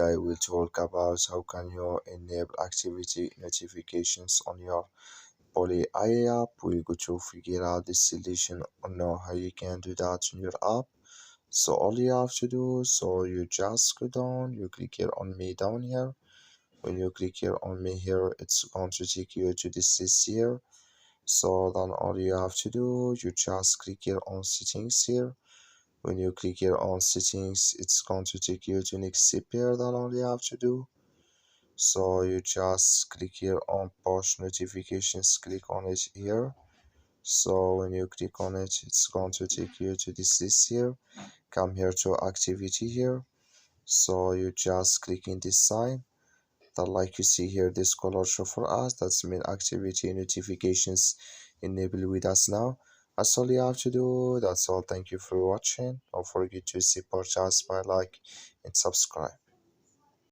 today we'll talk about how can you enable activity notifications on your Poly.AI app. We're going to figure out the solution on how you can do that on your app. So all you have to do, so you just go down, you click here on me down here. When you click here on me here, it's going to take you to this list here. So then all you have to do, you just click here on settings here. When you click here on settings, it's going to take you to next step here. That all you have to do, so you just click here on push notifications, click on it here. So when you click on it, it's going to take you to this list here. Come here to activity here, so you just click in this sign that, like you see here, this color show for us, that's mean activity notifications enabled with us now. That's all you have to do. That's all. Thank you for watching. Don't forget to support us by like and subscribe.